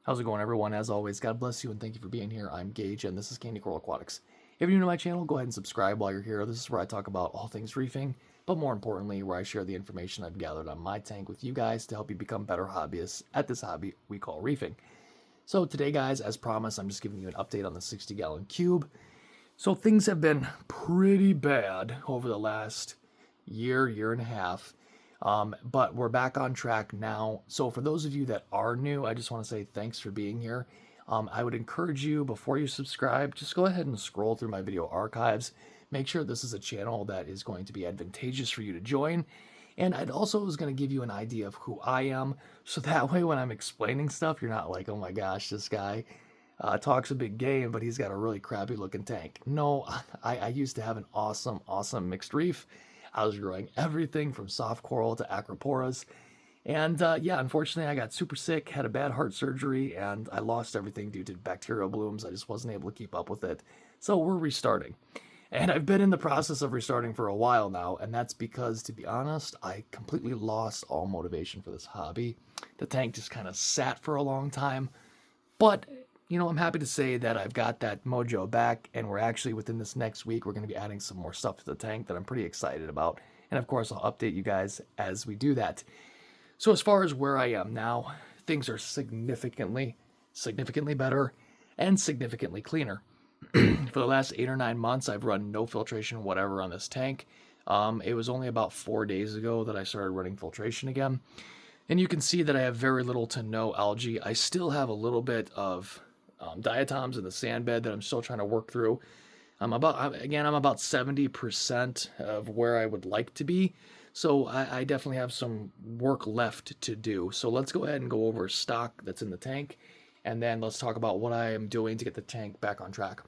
How's it going, everyone? As always, God bless you and thank you for being here. I'm Gage, and this is Candy Coral Aquatics. If you're new to my channel, go ahead and subscribe while you're here. This is where I talk about all things reefing, but more importantly, where I share the information I've gathered on my tank with you guys to help you become better hobbyists at this hobby we call reefing. So today, guys, as promised, I'm just giving you an update on the 60-gallon cube. So things have been pretty bad over the last year and a half. But we're back on track now. So for those of you that are new, I just want to say thanks for being here. I would encourage you, before you subscribe, just go ahead and scroll through my video archives. Make sure this is a channel that is going to be advantageous for you to join. And I'd also was going to give you an idea of who I am, so that way when I'm explaining stuff, you're not like, oh my gosh, this guy talks a big game, but he's got a really crappy looking tank. No, I used to have an awesome mixed reef. I was growing everything from soft coral to acroporas. And yeah, unfortunately, I got super sick, had a bad heart surgery, and I lost everything due to bacterial blooms. I just wasn't able to keep up with it. So we're restarting. And I've been in the process of restarting for a while now, and that's because, to be honest, I completely lost all motivation for this hobby. The tank just kind of sat for a long time. But, I'm happy to say that I've got that mojo back, and we're actually, within this next week, we're going to be adding some more stuff to the tank that I'm pretty excited about. And of course, I'll update you guys as we do that. So as far as where I am now, things are significantly better and significantly cleaner. For the last 8 or 9 months, I've run no filtration whatever on this tank. It was only about 4 days ago that I started running filtration again. And you can see that I have very little to no algae. I still have a little bit of diatoms in the sand bed that I'm still trying to work through. I'm about 70% of where I would like to be. So I definitely have some work left to do. So let's go ahead and go over stock that's in the tank. And then let's talk about what I am doing to get the tank back on track.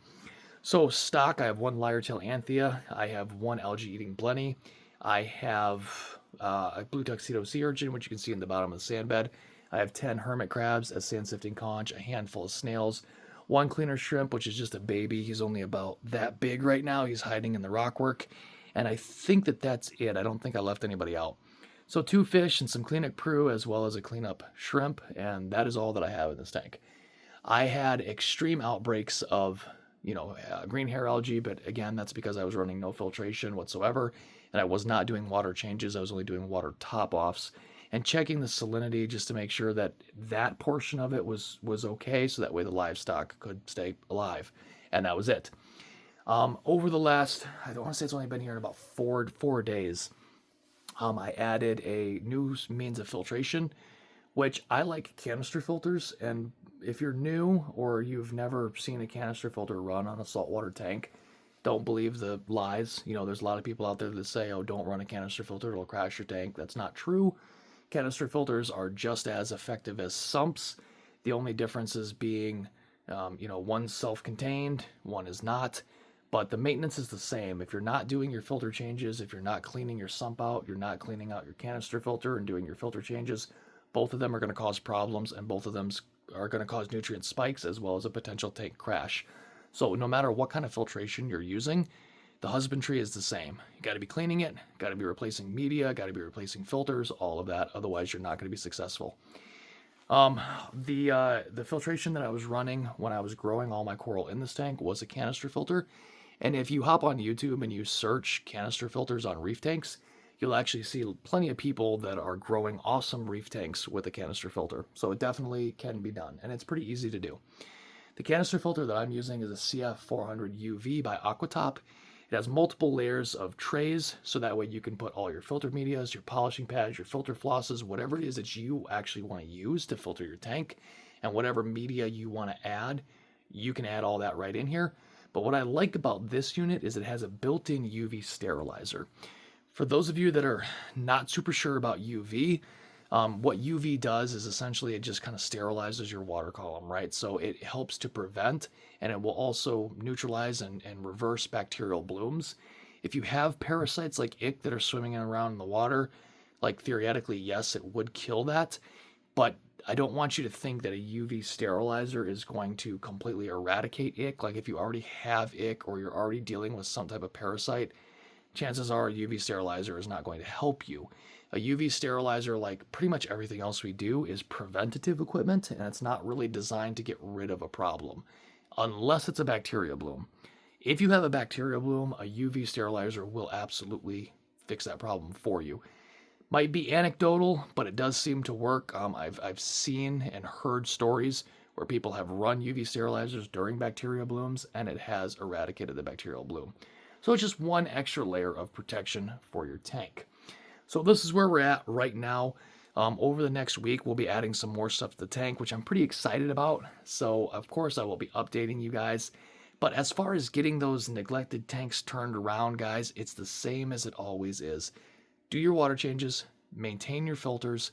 So stock, I have one lyre-tail anthea. I have one algae-eating blenny. I have a blue tuxedo sea urchin, which you can see in the bottom of the sand bed. I have 10 hermit crabs, a sand-sifting conch, a handful of snails, one cleaner shrimp, which is just a baby. He's only about that big right now. He's hiding in the rockwork. And I think that that's it. I don't think I left anybody out. So 2 fish and some cleanup crew, as well as a cleanup shrimp, and that is all that I have in this tank. I had extreme outbreaks of, green hair algae, but again, that's because I was running no filtration whatsoever, and I was not doing water changes. I was only doing water top-offs and checking the salinity just to make sure that that portion of it was okay, so that way the livestock could stay alive, and that was it. Over the last, I don't want to say it's only been here in about four days, I added a new means of filtration, which I like canister filters. And if you're new or you've never seen a canister filter run on a saltwater tank, don't believe the lies. There's a lot of people out there that say, oh, don't run a canister filter, it'll crash your tank. That's not true. Canister filters are just as effective as sumps. The only difference is being, one's self-contained, one is not. But the maintenance is the same. If you're not doing your filter changes, if you're not cleaning your sump out, you're not cleaning out your canister filter and doing your filter changes, both of them are going to cause problems, and both of them are going to cause nutrient spikes as well as a potential tank crash. So no matter what kind of filtration you're using, the husbandry is the same. You got to be cleaning it, got to be replacing media, got to be replacing filters, all of that. Otherwise, you're not going to be successful. The filtration that I was running when I was growing all my coral in this tank was a canister filter. And if you hop on YouTube and you search canister filters on reef tanks, you'll actually see plenty of people that are growing awesome reef tanks with a canister filter. So it definitely can be done, and it's pretty easy to do. The canister filter that I'm using is a CF400 UV by Aquatop. It has multiple layers of trays, so that way you can put all your filter medias, your polishing pads, your filter flosses, whatever it is that you actually want to use to filter your tank, and whatever media you want to add, you can add all that right in here. But what I like about this unit is it has a built-in UV sterilizer. For those of you that are not super sure about UV, what UV does is essentially it just kind of sterilizes your water column, right? So it helps to prevent, and it will also neutralize and reverse bacterial blooms. If you have parasites like ick that are swimming around in the water, like theoretically, yes, it would kill that, but I don't want you to think that a UV sterilizer is going to completely eradicate ick. Like if you already have ick or you're already dealing with some type of parasite, chances are a UV sterilizer is not going to help you. A UV sterilizer, like pretty much everything else we do, is preventative equipment, and it's not really designed to get rid of a problem, unless it's a bacteria bloom. If you have a bacteria bloom, a UV sterilizer will absolutely fix that problem for you. Might be anecdotal, but it does seem to work. I've seen and heard stories where people have run UV sterilizers during bacteria blooms, and it has eradicated the bacterial bloom. So it's just one extra layer of protection for your tank. So this is where we're at right now. Over the next week, we'll be adding some more stuff to the tank, which I'm pretty excited about. So of course, I will be updating you guys. But as far as getting those neglected tanks turned around, guys, it's the same as it always is. Do your water changes, maintain your filters,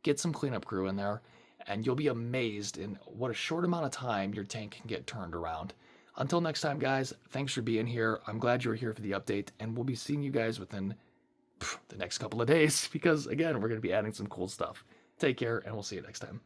get some cleanup crew in there, and you'll be amazed in what a short amount of time your tank can get turned around. Until next time, guys, thanks for being here. I'm glad you were here for the update, and we'll be seeing you guys within the next couple of days because, again, we're going to be adding some cool stuff. Take care, and we'll see you next time.